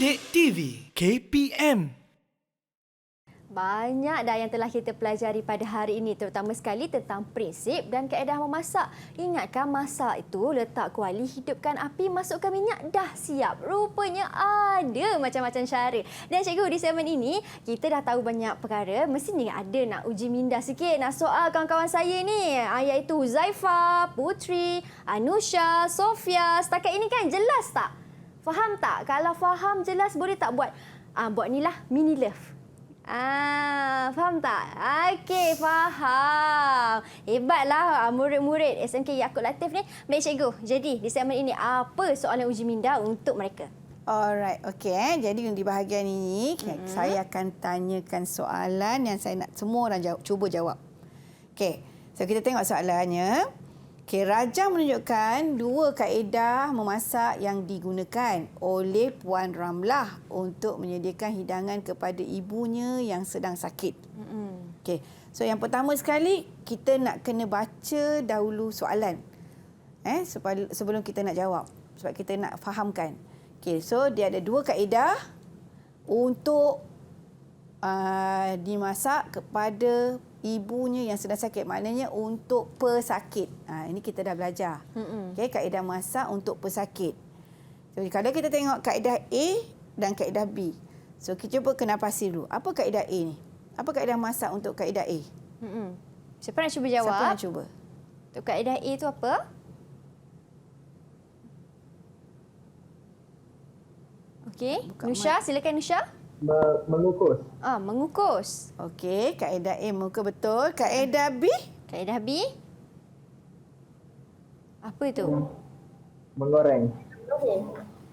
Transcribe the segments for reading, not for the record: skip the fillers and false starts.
Didik TV KPM. Banyak dah yang telah kita pelajari pada hari ini, terutama sekali tentang prinsip dan kaedah memasak. Ingatkan masak itu letak kuali, hidupkan api, masukkan minyak, dah siap. Rupanya ada macam-macam cara. Dan cikgu, di segmen ini kita dah tahu banyak perkara. Mestinya ada nak uji minda sikit, nak soal kawan-kawan saya ni, iaitu Huzaifah, Putri, Anusha, Sofia. Setakat ini kan jelas tak? Faham tak? Kalau faham jelas, boleh tak buat buat ni lah mini love. Faham tak? Okey, faham. Hebatlah murid-murid SMK Yaakob Latif ni. Baik cikgu, jadi di segmen ini apa soalan uji minda untuk mereka? Alright, okey. Jadi di bahagian ini saya akan tanyakan soalan yang saya nak semua orang cuba jawab. Okey, so kita tengok soalannya. Okey, Rajang menunjukkan dua kaedah memasak yang digunakan oleh Puan Ramlah untuk menyediakan hidangan kepada ibunya yang sedang sakit. Okey, so yang pertama sekali kita nak kena baca dahulu soalan. Sebelum kita nak jawab, sebab kita nak fahamkan. Okey, so dia ada dua kaedah untuk dimasak kepada ibunya yang sedang sakit, maknanya untuk pesakit. Ini kita dah belajar. Okey, kaedah masak untuk pesakit. So, kalau kita tengok kaedah A dan kaedah B. So kita cuba kenal pasti dulu. Apa kaedah A ni? Apa kaedah masak untuk kaedah A? Siapa nak cuba jawab? Siapa nak cuba? Untuk kaedah A tu apa? Okey, Nusha, silakan Nusha. Mengukus. Mengukus. Okey, kaedah A mengukus betul. Kaedah B? Kaedah B? Apa itu? Menggoreng.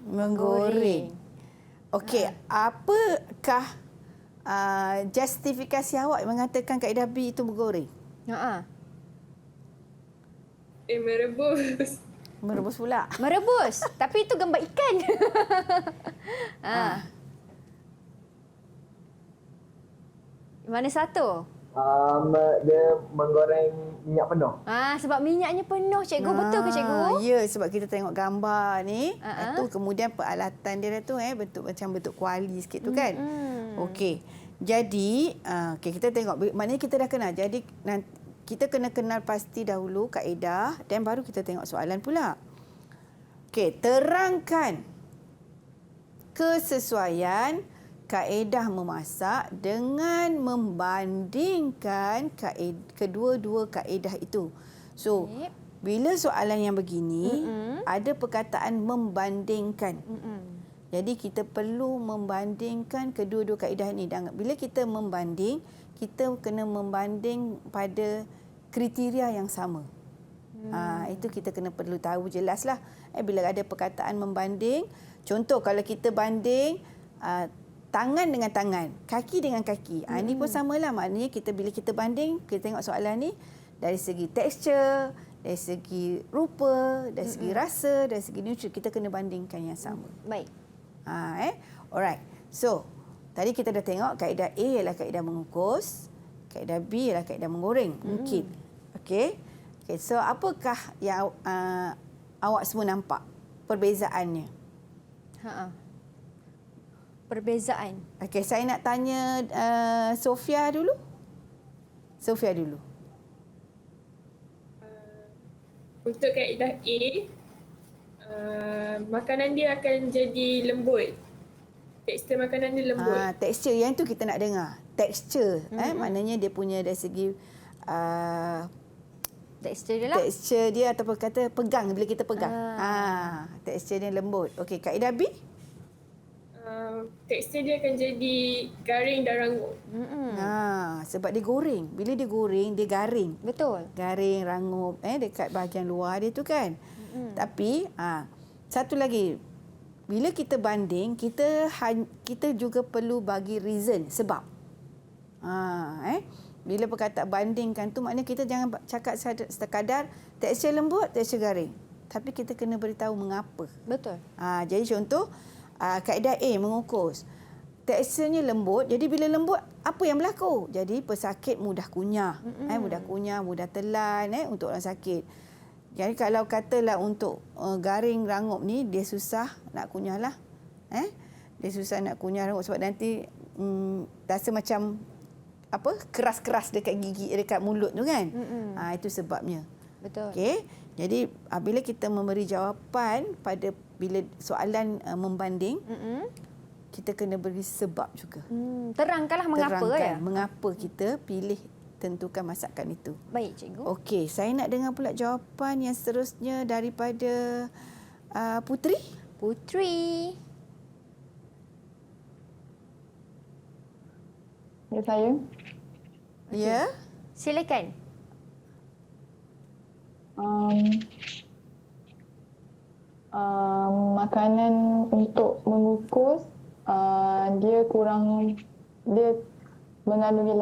Menggoreng. Okey, apakah justifikasi awak mengatakan kaedah B itu menggoreng? Merebus. Merebus pula. Merebus. Tapi itu gambar ikan. Mana satu? Dia menggoreng minyak penuh. Sebab minyaknya penuh, cikgu. Betul ke cikgu? Ya, sebab kita tengok gambar ni, tu kemudian peralatan dia tu bentuk macam bentuk kuali sikit tu kan. Okey. Jadi, kita tengok, maknanya kita dah kenal. Jadi kita kena kenal pasti dahulu kaedah dan baru kita tengok soalan pula. Okey, terangkan kesesuaian kaedah memasak dengan membandingkan kedua-dua kaedah itu. So, bila soalan yang begini, ada perkataan membandingkan. Jadi, kita perlu membandingkan kedua-dua kaedah ini. Dan bila kita membanding, kita kena membanding pada kriteria yang sama. Itu kita kena perlu tahu jelaslah. Bila ada perkataan membanding, contoh kalau kita banding tangan dengan tangan, kaki dengan kaki. Ini pun samalah, maknanya bila kita banding, kita tengok soalan ni dari segi tekstur, dari segi rupa, dari segi rasa, dari segi nutrisi, kita kena bandingkan yang sama. Baik. Alright. So, tadi kita dah tengok kaedah A ialah kaedah mengukus, kaedah B ialah kaedah menggoreng. Mungkin. Okey. So, apakah yang awak semua nampak perbezaannya? Perbezaan. Okey, saya nak tanya Sofia dulu. Sofia dulu. Untuk kaedah A, makanan dia akan jadi lembut. Tekstur makanan dia lembut. Tekstur yang tu kita nak dengar. Tekstur, maknanya dia punya dari segi Tekstur dia lah. tekstur dia ataupun kata pegang bila kita pegang. Tekstur dia lembut. Okey, kaedah B? Tekstur dia akan jadi garing dan rangup. Sebab dia goreng. Bila dia goreng, dia garing. Betul. Garing, rangup dekat bahagian luar dia tu kan. Tapi satu lagi, bila kita banding, kita juga perlu bagi reason, sebab. Bila perkataan bandingkan tu, maknanya kita jangan cakap sekadar tekstur lembut, tekstur garing. Tapi kita kena beritahu mengapa. Betul. Jadi contoh, kaedah A mengukus. Teksturnya lembut, jadi bila lembut, apa yang berlaku? Jadi pesakit mudah kunyah. Mudah kunyah, mudah telan untuk orang sakit. Jadi kalau katalah untuk garing rangup ni, dia susah nak kunyah lah. Dia susah nak kunyah rambut sebab nanti rasa macam keras-keras dekat gigi, dekat mulut tu kan. Itu sebabnya. Betul. Okey. Jadi bila kita memberi jawapan bila soalan membanding, kita kena beri sebab juga. Terangkanlah mengapa ya. Mengapa kita pilih tentukan masakan itu. Baik, cikgu. Okey, saya nak dengar pula jawapan yang seterusnya daripada Putri. Putri. Ya, saya. Ya. Silakan. Makanan untuk mengukus dia kurang mengandungi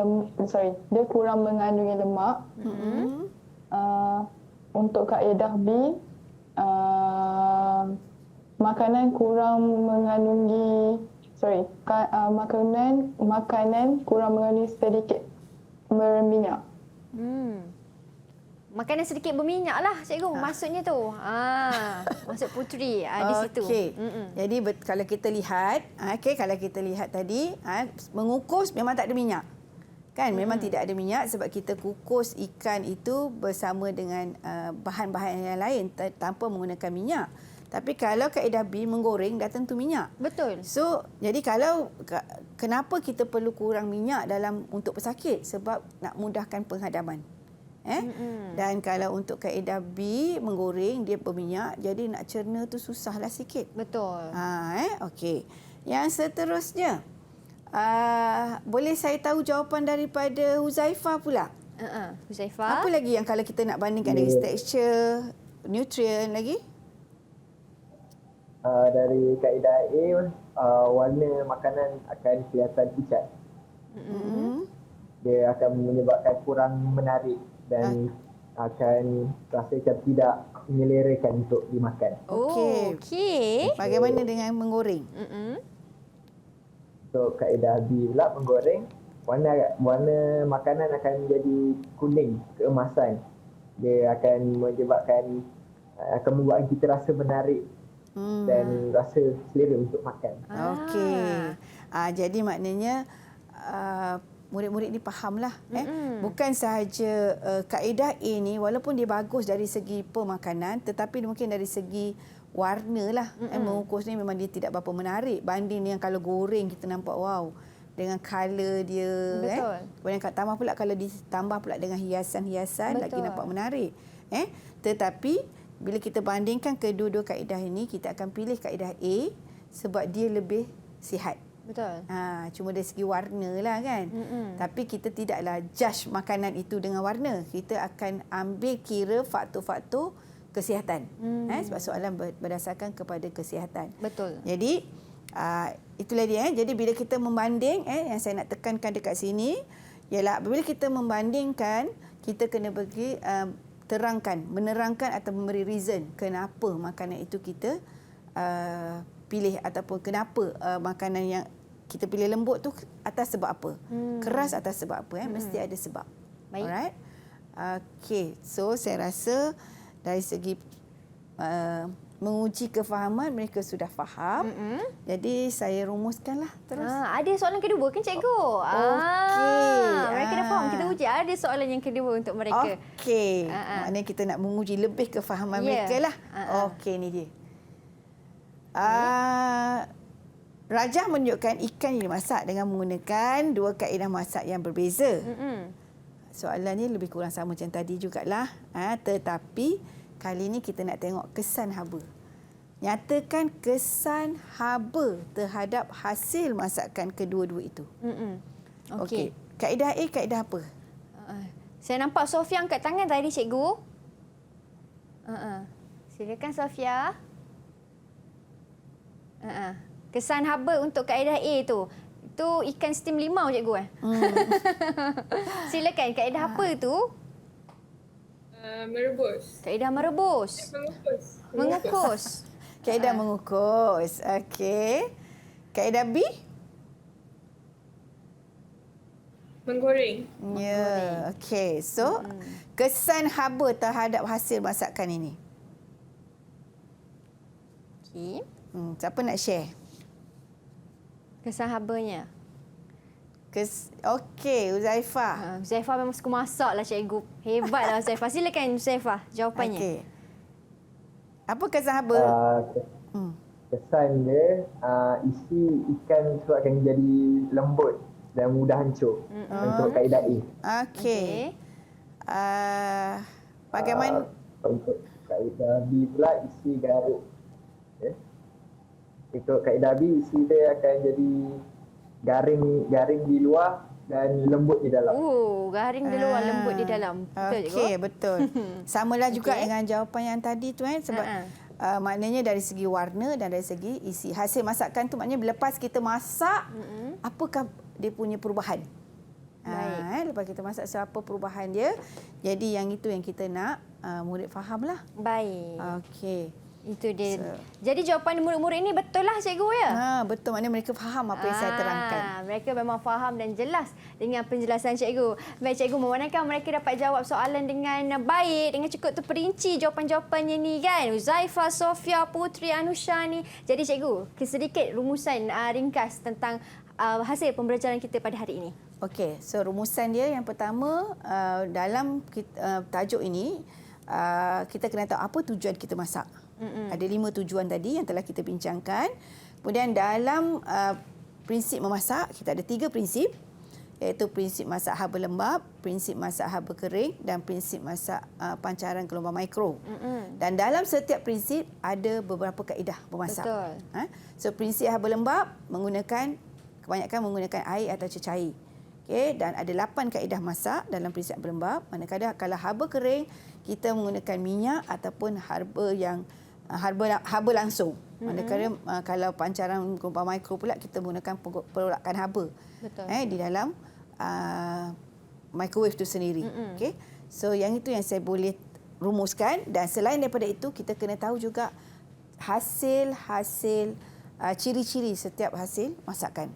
lemak. Untuk kaedah B, makanan kurang mengandungi makanan kurang mengandungi sedikit berminyak. Makanan sedikit berminyak lah, cikgu. Maksudnya tu. Maksud Putri di situ. Okey. Jadi kalau kita lihat, tadi mengukus memang tak ada minyak. Kan memang tidak ada minyak sebab kita kukus ikan itu bersama dengan bahan-bahan yang lain tanpa menggunakan minyak. Tapi kalau kaedah B, menggoreng dah tentu minyak. Betul. So, jadi kenapa kita perlu kurang minyak untuk pesakit? Sebab nak mudahkan penghadaman. Dan kalau untuk kaedah B, menggoreng dia berminyak, jadi nak cerna tu susahlah sikit. Betul. Okey. Yang seterusnya, boleh saya tahu jawapan daripada Huzaifah pula? Huzaifah. Apa lagi yang kalau kita nak bandingkan dari tekstur, nutrien lagi? Dari kaedah A, warna makanan akan kelihatan pucat. Dia akan menyebabkan kurang menarik dan akan rasa macam tidak menyelerakan untuk dimakan. Okey. Bagaimana dengan menggoreng? Untuk kaedah B pula, menggoreng, warna makanan akan menjadi kuning, keemasan. Dia akan membuat kita rasa menarik dan rasa selera untuk makan. Okey. Jadi maknanya murid-murid ni fahamlah. Bukan sahaja kaedah A ni walaupun dia bagus dari segi pemakanan, tetapi mungkin dari segi warna lah. Mengukus ni memang dia tidak berapa menarik. Banding yang kalau goreng kita nampak wow. Dengan colour dia. Betul. Kemudian kat tambah pula kalau ditambah pula dengan hiasan-hiasan lagi nampak menarik. Tetapi bila kita bandingkan kedua-dua kaedah ini, kita akan pilih kaedah A sebab dia lebih sihat. Betul. Cuma dari segi warna lah kan. Tapi kita tidaklah judge makanan itu dengan warna. Kita akan ambil kira faktor-faktor kesihatan. Sebab soalan berdasarkan kepada kesihatan. Betul. Jadi itulah dia. Jadi bila kita membanding, yang saya nak tekankan dekat sini ialah bila kita membandingkan, kita kena bagi menerangkan atau memberi reason kenapa makanan itu kita pilih ataupun kenapa makanan yang kita pilih lembut tu atas sebab apa, keras atas sebab apa. Mesti ada sebab. Baik. Alright. Okay. So saya rasa dari segi menguji kefahaman mereka sudah faham. Jadi saya rumuskanlah terus. Ada soalan kedua kan cikgu? Mereka dah faham. Kita uji ada soalan yang kedua untuk mereka. Okey. Maknanya kita nak menguji lebih kefahaman mereka lah. Okey, ni dia. Rajah menunjukkan ikan yang dimasak dengan menggunakan dua kaedah masak yang berbeza. Soalan ni lebih kurang sama macam tadi jugalah. Tetapi kali ni kita nak tengok kesan haba. Nyatakan kesan haba terhadap hasil masakan kedua-dua itu. Okey. Kaedah A, kaedah apa? Saya nampak Sofia angkat tangan tadi, cikgu. Silakan Sofia. Kesan haba untuk kaedah A tu. Itu ikan steam limau, cikgu. Silakan, kaedah apa tu? Merebus. Kaedah merebus. Mengukus. Kaedah mengukus. Okey. Kaedah B? Menggoreng. Ya. Okey. So, kesan haba terhadap hasil masakan ini. Okey. Siapa nak share? Kesan habanya. Okey, Huzaifah. Zaifah memang suka masak lah cikgu. Hebatlah Zaifah. Silakan Zaifah jawapannya. Okey. Apa kesan haba? Kesan dia isi ikan tu akan jadi lembut dan mudah hancur untuk kaedah A. Okey. Bagaimana? Untuk kaedah B pula isi garuk. Okay. Untuk kaedah B isi dia akan jadi garing di luar dan lembut di dalam. Garing di luar, lembut di dalam. Betul cikgu? Okey, betul. Samalah juga Okey. dengan jawapan yang tadi tu sebab maknanya dari segi warna dan dari segi isi. Hasil masakan tu maknanya lepas kita masak, apakah dia punya perubahan? Lepas kita masak apa perubahan dia. Jadi yang itu yang kita nak murid fahamlah. Baik. Okey. Itu dia. Jadi jawapan murid-murid ini betul lah cikgu ya? Betul, maknanya mereka faham apa yang saya terangkan. Mereka memang faham dan jelas dengan penjelasan cikgu. Baik cikgu, memandangkan mereka dapat jawab soalan dengan baik, dengan cukup terperinci jawapan-jawapannya ni kan. Huzaifah, Sofia, Putri, Anusha ni. Jadi cikgu, sedikit rumusan ringkas tentang hasil pembelajaran kita pada hari ini. Okey, so rumusan dia yang pertama dalam tajuk ini kita kena tahu apa tujuan kita masak. Ada 5 tujuan tadi yang telah kita bincangkan. Kemudian dalam prinsip memasak, kita ada 3 prinsip, iaitu prinsip masak haba lembap, prinsip masak haba kering dan prinsip masak pancaran gelombang mikro. Dan dalam setiap prinsip ada beberapa kaedah memasak. Betul. So prinsip haba lembap kebanyakan menggunakan air atau cecair. Okey, dan ada 8 kaedah masak dalam prinsip haba lembap. Manakala kalau haba kering, kita menggunakan minyak ataupun haba langsung. Manakala kalau pancaran gelombang mikro pula kita menggunakan perolakan haba. Betul. Di dalam microwave itu sendiri. Okey. So yang itu yang saya boleh rumuskan, dan selain daripada itu kita kena tahu juga hasil ciri-ciri setiap hasil masakan.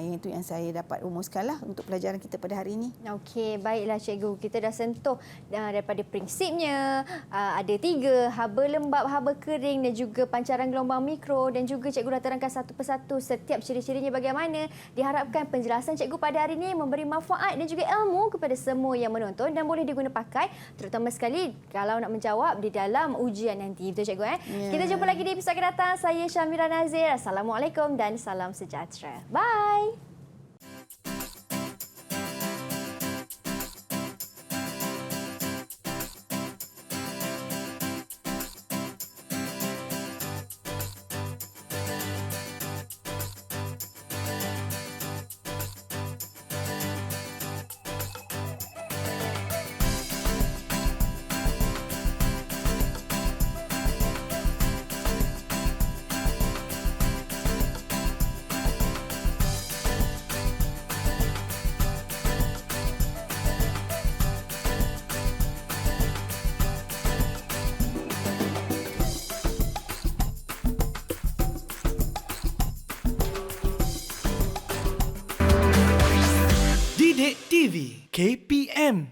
Yang itu yang saya dapat rumuskanlah untuk pelajaran kita pada hari ini. Okey, baiklah cikgu. Kita dah sentuh daripada prinsipnya. Ada 3, haba lembap, haba kering dan juga pancaran gelombang mikro, dan juga cikgu dah terangkan satu persatu setiap ciri-cirinya bagaimana. Diharapkan penjelasan cikgu pada hari ini memberi manfaat dan juga ilmu kepada semua yang menonton dan boleh diguna pakai terutama sekali kalau nak menjawab di dalam ujian nanti. Betul cikgu Kita jumpa lagi di episod akan datang. Saya Syamira Nazir. Assalamualaikum dan salam sejahtera. Bye. Didik TV KPM